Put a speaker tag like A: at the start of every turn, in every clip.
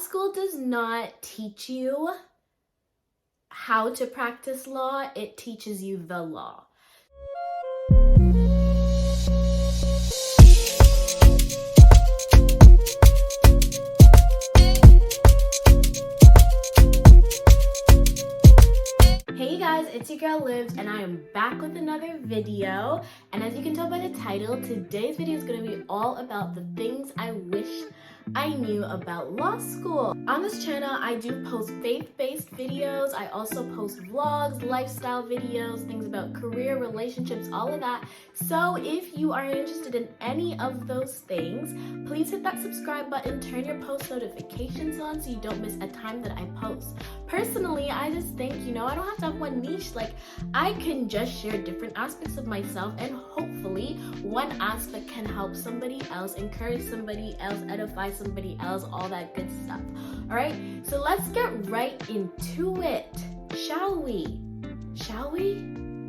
A: school does not teach you how to practice law, it teaches you the law. Hey guys, it's your girl Livs and I am back with another video. And as you can tell by the title, today's video is going to be all about the things I wish I knew about law school. On this channel, I do post faith-based videos. I also post vlogs, lifestyle videos, things about career, relationships, all of that. So if you are interested in any of those things, please hit that subscribe button, turn your post notifications on so you don't miss a time that I post. Personally, I just think, I don't have to have one niche. Like, I can just share different aspects of myself and hopefully one aspect can help somebody else, encourage somebody else, edify somebody else, all that good stuff. All right, so let's get right into it, shall we? Shall we?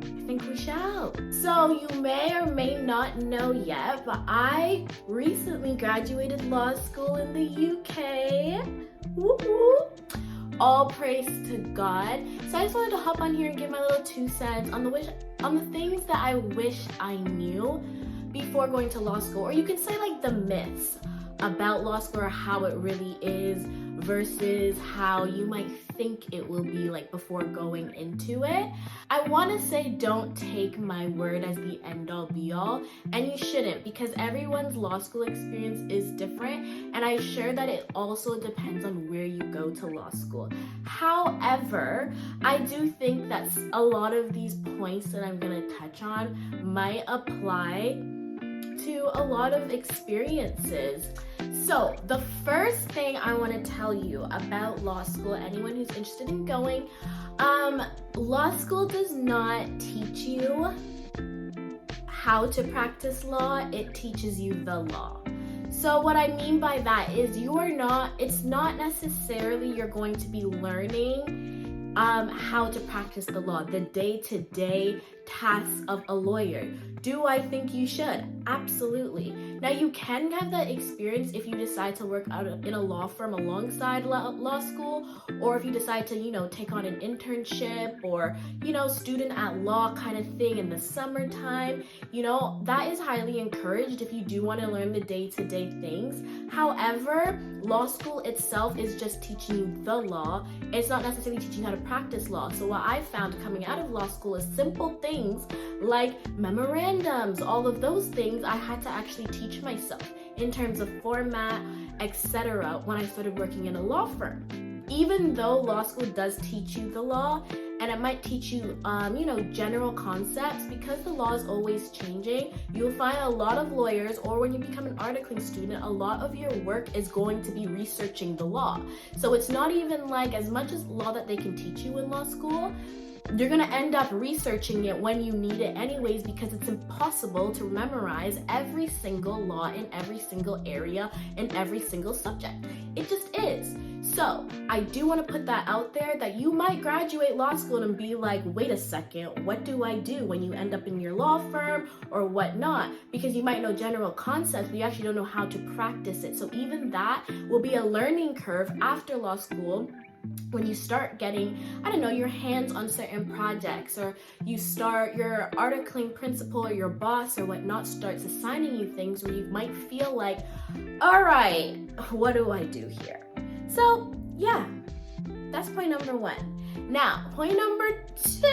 A: I think we shall. So you may or may not know yet, but I recently graduated law school in the UK. Woo-hoo. All praise to God. So I just wanted to hop on here and give my little 2 cents on the things that I wish I knew before going to law school, or you could say like the myths about law school or how it really is versus how you might think it will be like before going into it. I want to say don't take my word as the end all be all, and you shouldn't, because everyone's law school experience is different, and I'm sure that it also depends on where you go to law school. However, I do think that a lot of these points that I'm going to touch on might apply to a lot of experiences. So the first thing I want to tell you about law school, anyone who's interested in going, law school does not teach you how to practice law, it teaches you the law. So what I mean by that is it's not necessarily you're going to be learning how to practice the law, the day-to-day tasks of a lawyer. Do I think you should? Absolutely. Now you can have that experience if you decide to work out in a law firm alongside law school, or if you decide to, take on an internship or, student at law kind of thing in the summertime. That is highly encouraged if you do want to learn the day-to-day things. However, law school itself is just teaching you the law. It's not necessarily teaching you how to practice law. So what I found coming out of law school is simple things like memorandums, all of those things I had to actually teach myself in terms of format, etc. when I started working in a law firm. Even though law school does teach you the law, and it might teach you, general concepts, because the law is always changing, you'll find a lot of lawyers, or when you become an articling student, a lot of your work is going to be researching the law. So it's not even like as much as law that they can teach you in law school, you're going to end up researching it when you need it anyways, because it's impossible to memorize every single law in every single area in every single subject. It just is. So I do want to put that out there, that you might graduate law school and be like, wait a second, what do I do when you end up in your law firm or whatnot? Because you might know general concepts, but you actually don't know how to practice it. So even that will be a learning curve after law school, when you start getting, your hands on certain projects, or you start your articling principal or your boss or whatnot starts assigning you things where you might feel like, all right, what do I do here? So yeah, that's point number 1. Now, point number 2.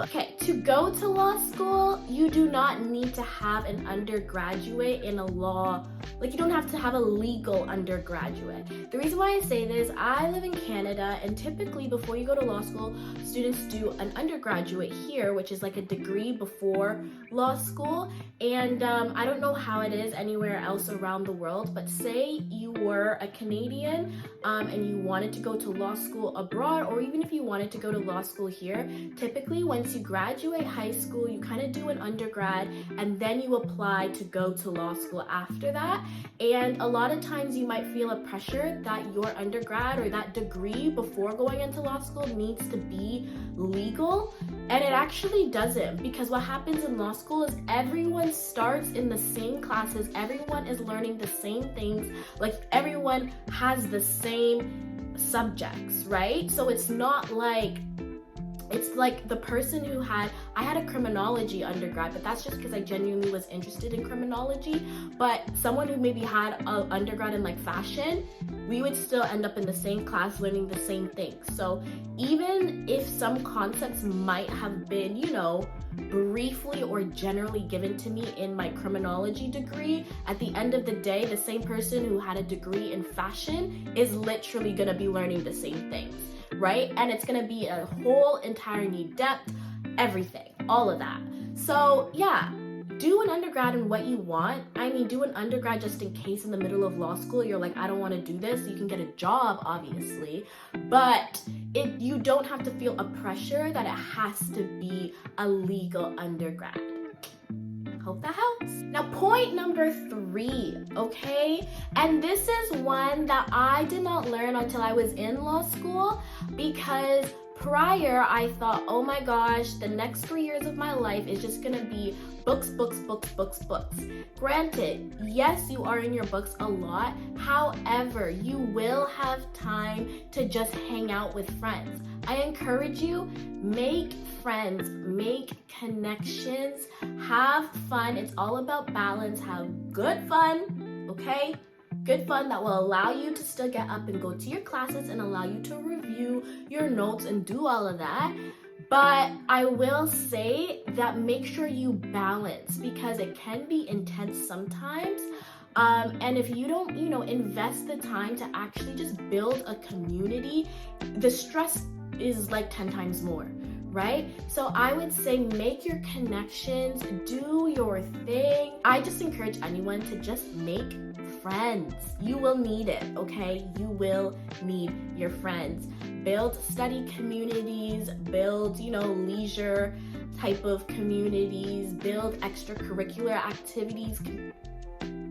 A: Okay, to go to law school, you do not need to have an undergraduate in a law. Like, you don't have to have a legal undergraduate. The reason why I say this, I live in Canada, and typically before you go to law school, students do an undergraduate here, which is like a degree before law school. And I don't know how it is anywhere else around the world, but say you were a Canadian and you wanted to go to law school abroad, or even if you wanted to go to law school here, typically once you graduate high school, you kind of do an undergrad and then you apply to go to law school after that. And a lot of times you might feel a pressure that your undergrad or that degree before going into law school needs to be legal, and it actually doesn't, because what happens in law school is everyone starts in the same classes, everyone is learning the same things, like everyone has the same subjects, right? So it's not like, it's like the person who I had a criminology undergrad, but that's just because I genuinely was interested in criminology. But someone who maybe had an undergrad in like fashion, we would still end up in the same class learning the same things. So even if some concepts might have been, you know, briefly or generally given to me in my criminology degree, at the end of the day, the same person who had a degree in fashion is literally gonna be learning the same things, right? And it's gonna be a whole entire new depth, everything, all of that. So yeah, do an undergrad in what you want. I mean, do an undergrad just in case in the middle of law school you're like, I don't want to do this. You can get a job, obviously, but you don't have to feel a pressure that it has to be a legal undergrad. Hope that helps. Now, point number 3, okay? And this is one that I did not learn until I was in law school, because prior I thought, oh my gosh, the next 3 years of my life is just gonna be books, books, books, books, books. Granted, yes, you are in your books a lot. However, you will have time to just hang out with friends. I encourage you, make friends, make connections, have fun. It's all about balance. Have good fun, okay? Good fun that will allow you to still get up and go to your classes and allow you to review your notes and do all of that. But I will say that make sure you balance, because it can be intense sometimes. And if you don't, you know, invest the time to actually just build a community, the stress is like 10 times more, right? So I would say make your connections, do your thing. I just encourage anyone to just make friends. You will need it, okay? You will need your friends. Build study communities, build, you know, leisure type of communities, build extracurricular activities,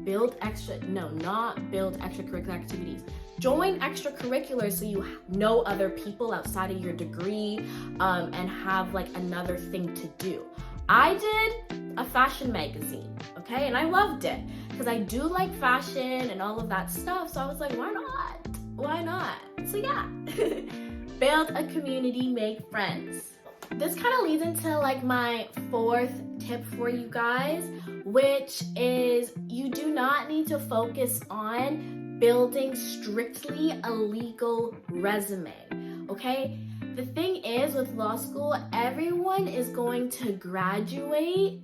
A: build extracurricular activities. Join extracurriculars so you know other people outside of your degree, and have like another thing to do. I did a fashion magazine, okay? And I loved it because I do like fashion and all of that stuff. So I was like, why not? Why not? So yeah, build a community, make friends. This kind of leads into like my 4th tip for you guys, which is you do not need to focus on building strictly a legal resume, okay? The thing is, with law school, everyone is going to graduate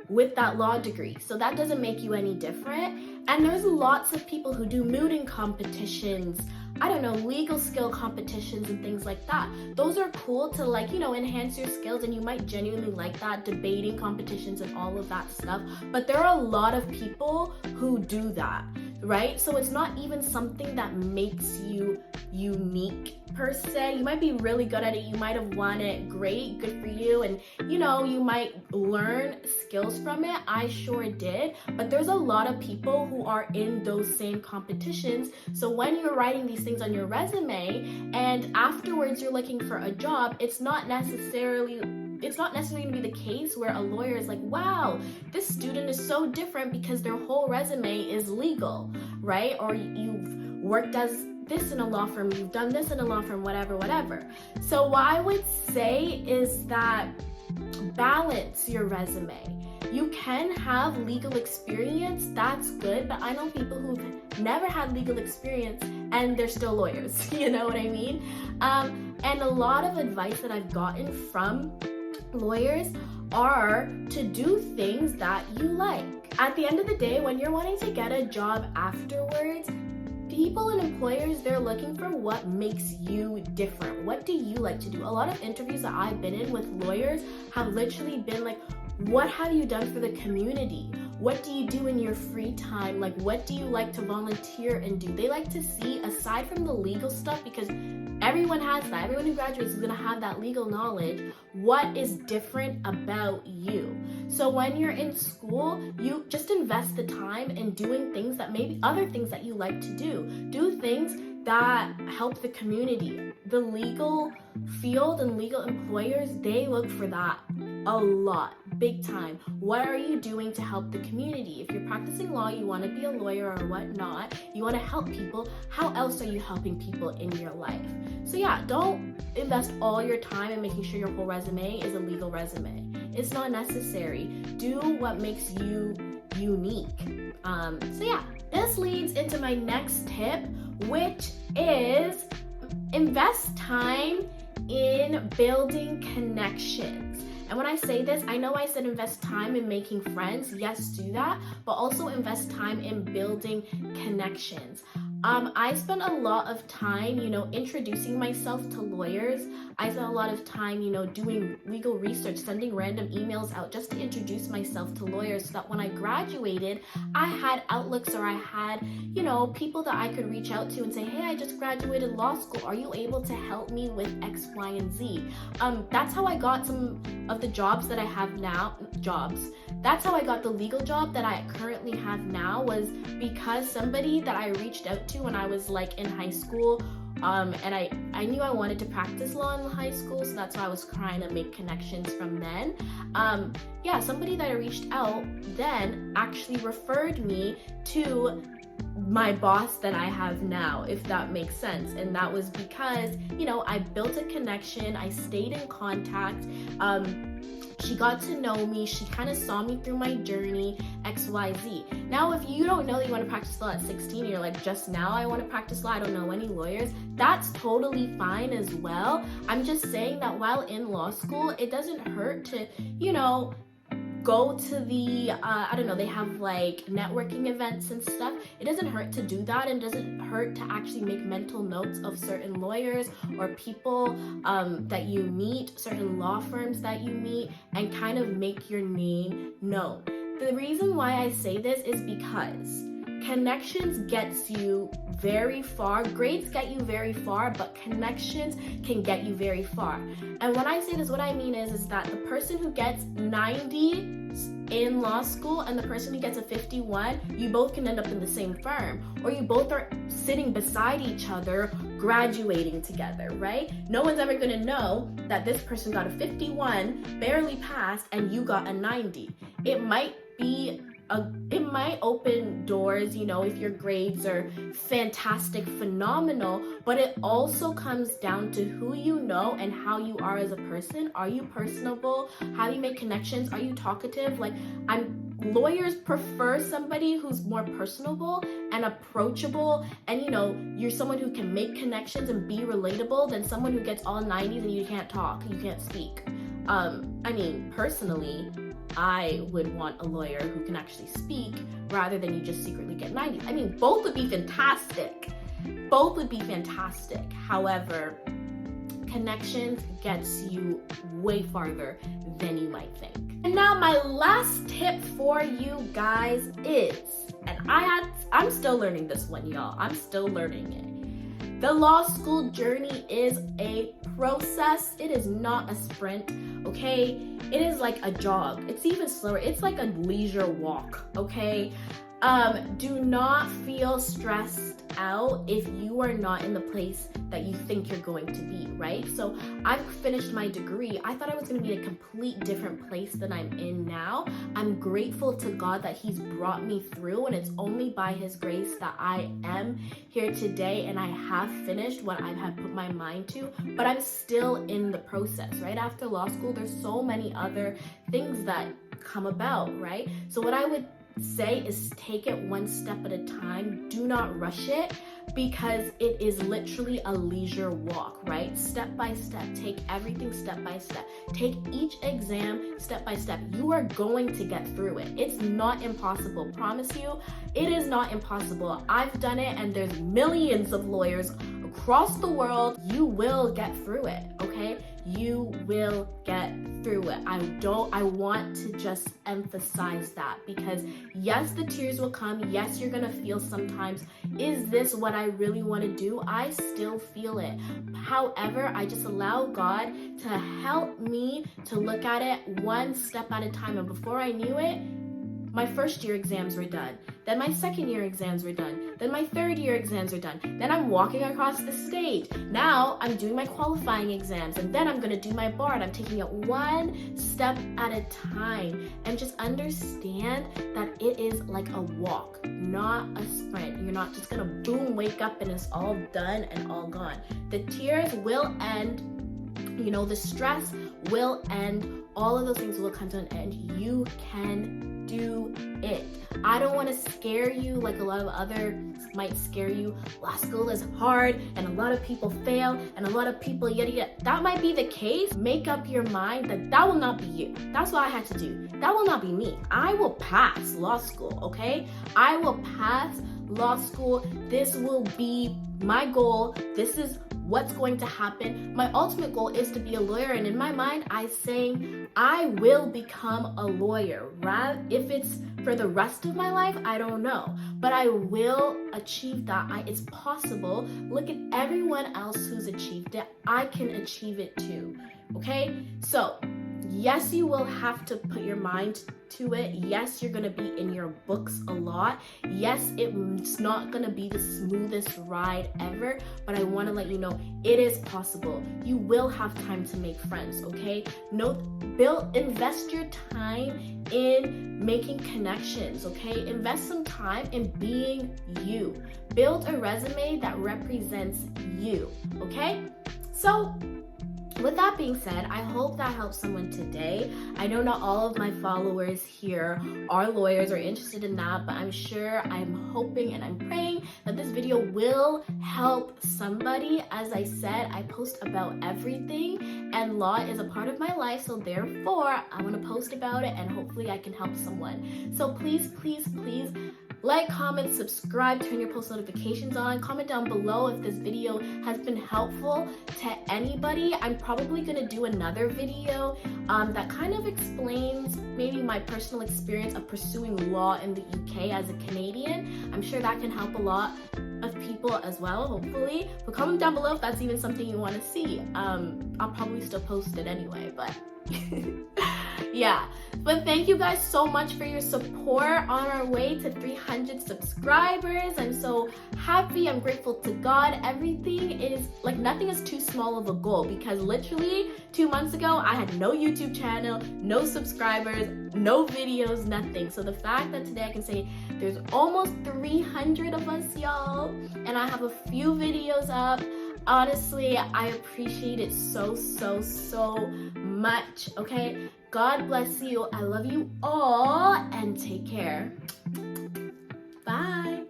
A: with that law degree. So that doesn't make you any different. And there's lots of people who do mooting competitions, I don't know, legal skill competitions and things like that. Those are cool to like, you know, enhance your skills, and you might genuinely like that, debating competitions and all of that stuff. But there are a lot of people who do that, right? So it's not even something that makes you unique per se. You might be really good at it, you might have won it, great, good for you, and you know, you might learn skills from it. I sure did. But there's a lot of people who are in those same competitions. So when you're writing these things on your resume and afterwards you're looking for a job, it's not necessarily going to be the case where a lawyer is like, wow, this student is so different because their whole resume is legal, right? Or you've worked as this in a law firm, you've done this in a law firm, whatever. So what I would say is that balance your resume. You can have legal experience, that's good, but I know people who've never had legal experience and they're still lawyers, you know what I mean? And a lot of advice that I've gotten from lawyers are to do things that you like. At the end of the day, when you're wanting to get a job afterwards, people and employers, they're looking for what makes you different. What do you like to do? A lot of interviews that I've been in with lawyers have literally been like, what have you done for the community? What do you do in your free time? Like, what do you like to volunteer and do? They like to see, aside from the legal stuff, because everyone has that. Everyone who graduates is going to have that legal knowledge. What is different about you? So when you're in school, you just invest the time in doing things that maybe other things that you like to do. Do things that help the community. The legal field and legal employers, they look for that a lot, big time. What are you doing to help the community? If you're practicing law, you want to be a lawyer or whatnot, you want to help people, how else are you helping people in your life? So yeah, don't invest all your time in making sure your whole resume is a legal resume. It's not necessary. Do what makes you unique. So yeah, this leads into my next tip, which is invest time in building connections. And when I say this, I know I said invest time in making friends. Yes, do that, but also invest time in building connections. I spent a lot of time, introducing myself to lawyers. I spent a lot of time, doing legal research, sending random emails out just to introduce myself to lawyers so that when I graduated, I had outlooks, or I had, people that I could reach out to and say, hey, I just graduated law school. Are you able to help me with X, Y, and Z? That's how I got some of the jobs that I have now, That's how I got the legal job that I currently have now, was because somebody that I reached out to when I was in high school, and I knew I wanted to practice law in high school, so that's why I was trying to make connections from then. Somebody that I reached out then actually referred me to my boss that I have now, if that makes sense. And that was because, I built a connection, I stayed in contact, she got to know me, she kind of saw me through my journey, XYZ. Now, if you don't know that you want to practice law at 16, you're like, just now I want to practice law, I don't know any lawyers, that's totally fine as well. I'm just saying that while in law school, it doesn't hurt to, go to the, they have networking events and stuff. It doesn't hurt to do that, and it doesn't hurt to actually make mental notes of certain lawyers or people that you meet, certain law firms that you meet, and kind of make your name known. The reason why I say this is because connections gets you very far. Grades get you very far, but connections can get you very far. And when I say this, what I mean is that the person who gets 90 in law school and the person who gets a 51, you both can end up in the same firm, or you both are sitting beside each other graduating together, right? No one's ever going to know that this person got a 51, barely passed, and you got a 90. It might open doors, if your grades are fantastic, phenomenal, but it also comes down to who you know and how you are as a person. Are you personable? How do you make connections? Are you talkative? Lawyers prefer somebody who's more personable and approachable, and you're someone who can make connections and be relatable, than someone who gets all 90s and you can't talk, you can't speak. Personally, I would want a lawyer who can actually speak rather than you just secretly get 90. Both would be fantastic. However, connections gets you way farther than you might think. And now my last tip for you guys is, and I'm still learning this one, y'all. I'm still learning it. The law school journey is a process. It is not a sprint, okay? It is like a jog. It's even slower. It's like a leisure walk, okay? Do not feel stressed out if you are not in the place that you think you're going to be, right? So I've finished my degree. I thought I was going to be in a complete different place than I'm in now. I'm grateful to God that He's brought me through, and it's only by His grace that I am here today and I have finished what I have put my mind to, but I'm still in the process, right? After law school, there's so many other things that come about, right? So what I would say is take it one step at a time. Do not rush it, because it is literally a leisure walk, right? Step by step. Take everything step by step. Take each exam step by step. You are going to get through it. It's not impossible. Promise you, it is not impossible. I've done it, and there's millions of lawyers across the world. You will get through it, okay? You will get through it. I want to just emphasize that, because yes, the tears will come. Yes, you're gonna feel sometimes, is this what I really want to do? I still feel it. However, I just allow God to help me to look at it one step at a time. And before I knew it, my first year exams were done. Then my second year exams were done. Then my third year exams are done. Then I'm walking across the stage. Now I'm doing my qualifying exams, and then I'm gonna do my bar, and I'm taking it one step at a time. And just understand that it is like a walk, not a sprint. You're not just gonna boom, wake up, and it's all done and all gone. The tears will end, the stress will end, all of those things will come to an end. You can do it. I don't want to scare you like a lot of others might scare you. Law school is hard and a lot of people fail and a lot of people yada yada. That might be the case. Make up your mind that will not be you. That's what I had to do. That will not be me. I will pass law school, okay? I will pass law school. This will be my goal. This is what's going to happen. My ultimate goal is to be a lawyer, and in my mind, I say I will become a lawyer. Right? If it's for the rest of my life, I don't know, but I will achieve that. It's possible. Look at everyone else who's achieved it. I can achieve it too. Okay? So, yes, you will have to put your mind to it. Yes, you're gonna be in your books a lot. Yes, it's not gonna be the smoothest ride ever, but I wanna let you know it is possible. You will have time to make friends, okay? Invest your time in making connections, okay? Invest some time in being you. Build a resume that represents you, okay? So, with that being said, I hope that helps someone today. I know not all of my followers here are lawyers or interested in that, but I'm hoping and I'm praying that this video will help somebody. As I said, I post about everything and law is a part of my life, so therefore I want to post about it and hopefully I can help someone. So please, please, please, like, comment, subscribe, turn your post notifications on. Comment down below if this video has been helpful to anybody. I'm probably gonna do another video that kind of explains maybe my personal experience of pursuing law in the UK as a Canadian. I'm sure that can help a lot of people as well, hopefully. But comment down below if that's even something you want to see. I'll probably still post it anyway, but yeah. But thank you guys so much for your support on our way to 300 subscribers. I'm so happy. I'm grateful to God. Everything is like, nothing is too small of a goal, because literally 2 months ago I had no YouTube channel, no subscribers, no videos, nothing. So the fact that today I can say there's almost 300 of us, y'all, and I have a few videos up, honestly, I appreciate it so, so, so much, okay? God bless you. I love you all, and take care. Bye.